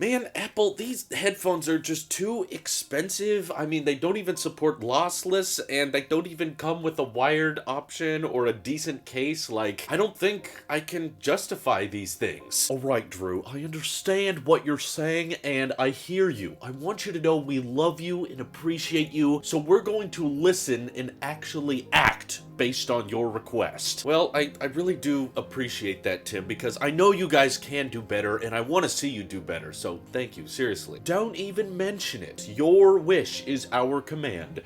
Man, Apple, these headphones are just too expensive. I mean, they don't even support lossless, and they don't even come with a wired option or a decent case. Like, I don't think I can justify these things. All right, Drew, I understand what you're saying, and I hear you. I want you to know we love you and appreciate you, so we're going to listen and actually act based on your request. Well, I really do appreciate that, Tim, because I know you guys can do better, and I want to see you do better, so thank you, seriously. Don't even mention it. Your wish is our command.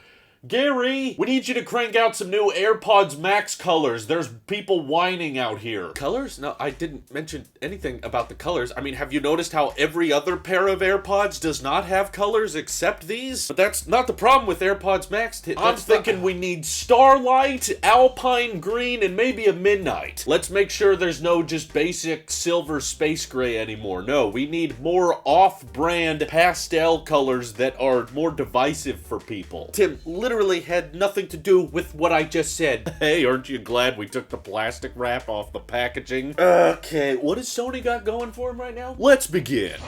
Gary, we need you to crank out some new AirPods Max colors. There's people whining out here. Colors? No, I didn't mention anything about the colors. I mean, have you noticed how every other pair of AirPods does not have colors except these? But that's not the problem with AirPods Max. I'm thinking we need Starlight, Alpine Green, and maybe a Midnight. Let's make sure there's no just basic silver space gray anymore. No, we need more off-brand pastel colors that are more divisive for people. Tim, literally had nothing to do with what I just said. Hey, aren't you glad we took the plastic wrap off the packaging? Okay, what has Sony got going for him right now? Let's begin.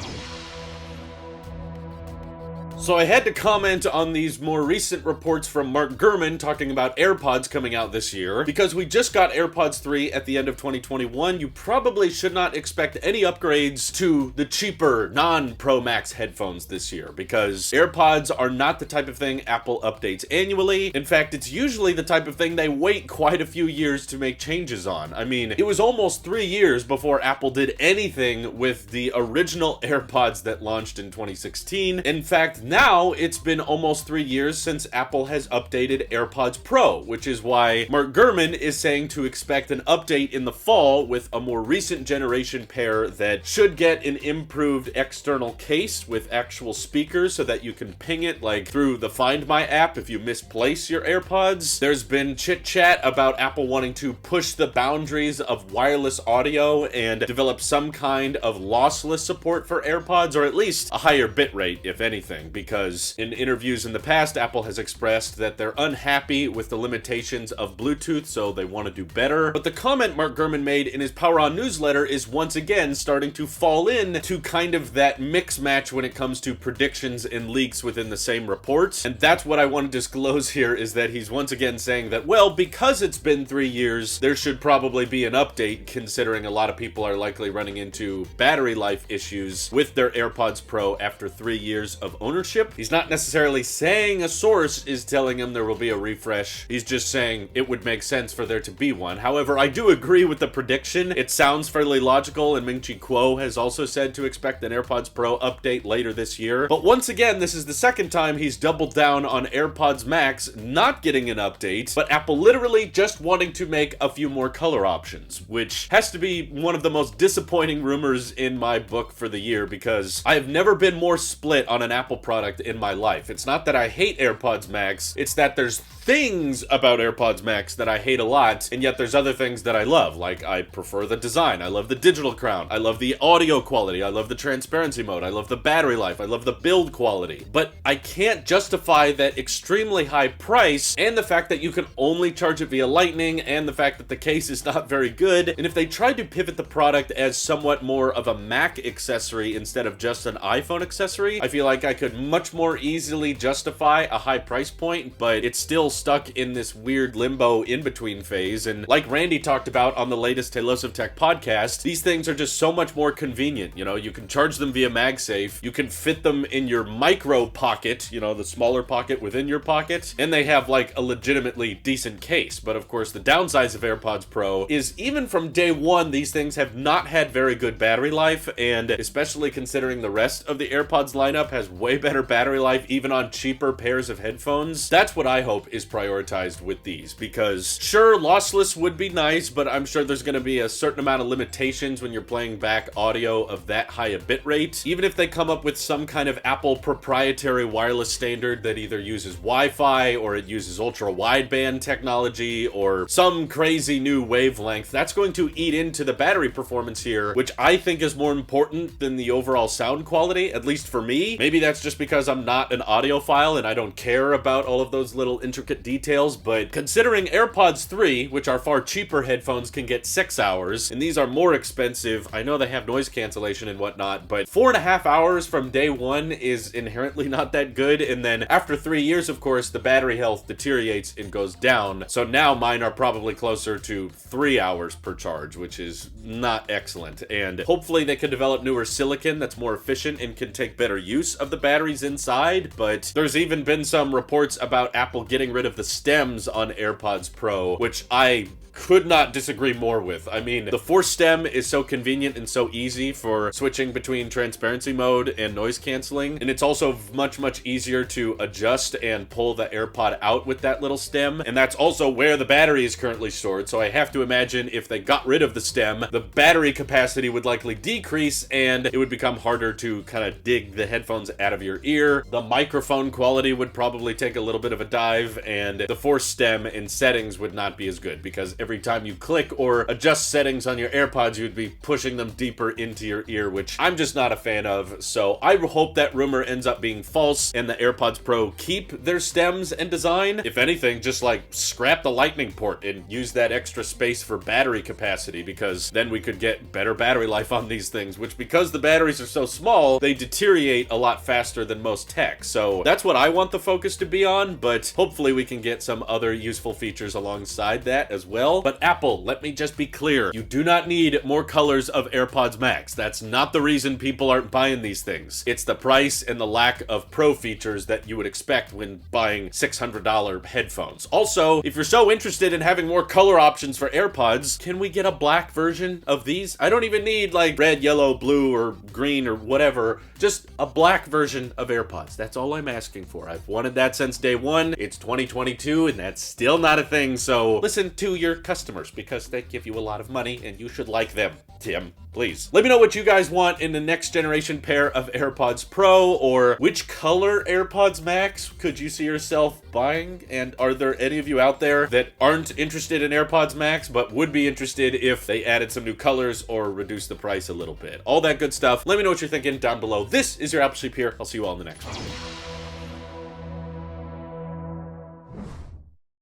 So I had to comment on these more recent reports from Mark Gurman talking about AirPods coming out this year. Because we just got AirPods 3 at the end of 2021, you probably should not expect any upgrades to the cheaper non-Pro Max headphones this year, because AirPods are not the type of thing Apple updates annually. In fact, it's usually the type of thing they wait quite a few years to make changes on. I mean, it was almost 3 years before Apple did anything with the original AirPods that launched in 2016. In fact, now it's been almost 3 years since Apple has updated AirPods Pro, which is why Mark Gurman is saying to expect an update in the fall with a more recent generation pair that should get an improved external case with actual speakers so that you can ping it like through the Find My app if you misplace your AirPods. There's been chit chat about Apple wanting to push the boundaries of wireless audio and develop some kind of lossless support for AirPods, or at least a higher bitrate, if anything, because in interviews in the past, Apple has expressed that they're unhappy with the limitations of Bluetooth, so they want to do better. But the comment Mark Gurman made in his Power On newsletter is once again starting to fall into kind of that mix match when it comes to predictions and leaks within the same reports. And that's what I want to disclose here, is that he's once again saying that, well, because it's been 3 years, there should probably be an update, considering a lot of people are likely running into battery life issues with their AirPods Pro after 3 years of ownership. He's not necessarily saying a source is telling him there will be a refresh. He's just saying it would make sense for there to be one. However, I do agree with the prediction. It sounds fairly logical, and Ming-Chi Kuo has also said to expect an AirPods Pro update later this year. But once again, this is the second time he's doubled down on AirPods Max not getting an update, but Apple literally just wanting to make a few more color options, which has to be one of the most disappointing rumors in my book for the year, because I have never been more split on an Apple product in my life. It's not that I hate AirPods Max, it's that there's things about AirPods Max that I hate a lot, and yet there's other things that I love. Like, I prefer the design, I love the digital crown, I love the audio quality, I love the transparency mode, I love the battery life, I love the build quality. But I can't justify that extremely high price, and the fact that you can only charge it via Lightning, and the fact that the case is not very good. And if they tried to pivot the product as somewhat more of a Mac accessory instead of just an iPhone accessory, I feel like I could much more easily justify a high price point, but it's still stuck in this weird limbo in-between phase. And like Randy talked about on the latest Tailosive Tech podcast, these things are just so much more convenient. You know, you can charge them via MagSafe, you can fit them in your micro pocket, you know, the smaller pocket within your pocket, and they have like a legitimately decent case. But of course, the downsides of AirPods Pro is even from day one, these things have not had very good battery life, and especially considering the rest of the AirPods lineup has way better battery life even on cheaper pairs of headphones. That's what I hope is prioritized with these, because sure, lossless would be nice, but I'm sure there's going to be a certain amount of limitations when you're playing back audio of that high a bit rate. Even if they come up with some kind of Apple proprietary wireless standard that either uses Wi-Fi or it uses ultra wideband technology or some crazy new wavelength, that's going to eat into the battery performance here, which I think is more important than the overall sound quality, at least for me. Maybe that's just because because I'm not an audiophile and I don't care about all of those little intricate details, but considering AirPods 3, which are far cheaper headphones, can get 6 hours, and these are more expensive, I know they have noise cancellation and whatnot, but 4.5 hours from day one is inherently not that good, and then after 3 years, of course, the battery health deteriorates and goes down, so now mine are probably closer to 3 hours per charge, which is not excellent, and hopefully they can develop newer silicon that's more efficient and can take better use of the batteries inside. But there's even been some reports about Apple getting rid of the stems on AirPods Pro, which I could not disagree more with. I mean, the Force stem is so convenient and so easy for switching between transparency mode and noise canceling, and it's also much easier to adjust and pull the AirPod out with that little stem, and that's also where the battery is currently stored, so I have to imagine if they got rid of the stem, the battery capacity would likely decrease and it would become harder to kind of dig the headphones out of your ear. The microphone quality would probably take a little bit of a dive, and the Force stem in settings would not be as good, because every time you click or adjust settings on your AirPods, you'd be pushing them deeper into your ear, which I'm just not a fan of. So I hope that rumor ends up being false and the AirPods Pro keep their stems and design. If anything, just like scrap the lightning port and use that extra space for battery capacity, because then we could get better battery life on these things, which, because the batteries are so small, they deteriorate a lot faster than most tech. So that's what I want the focus to be on, but hopefully we can get some other useful features alongside that as well. But Apple, let me just be clear. You do not need more colors of AirPods Max. That's not the reason people aren't buying these things. It's the price and the lack of pro features that you would expect when buying $600 headphones. Also, if you're so interested in having more color options for AirPods, can we get a black version of these? I don't even need like red, yellow, blue, or green, or whatever. Just a black version of AirPods. That's all I'm asking for. I've wanted that since day one. It's 2022 and that's still not a thing, so listen to your customers, because they give you a lot of money and you should like them. Tim, please. Let me know what you guys want in the next generation pair of AirPods Pro, or which color AirPods Max could you see yourself buying? And are there any of you out there that aren't interested in AirPods Max but would be interested if they added some new colors or reduced the price a little bit? All that good stuff. Let me know what you're thinking down below. This is your Apple Sheep here. I'll see you all in the next one.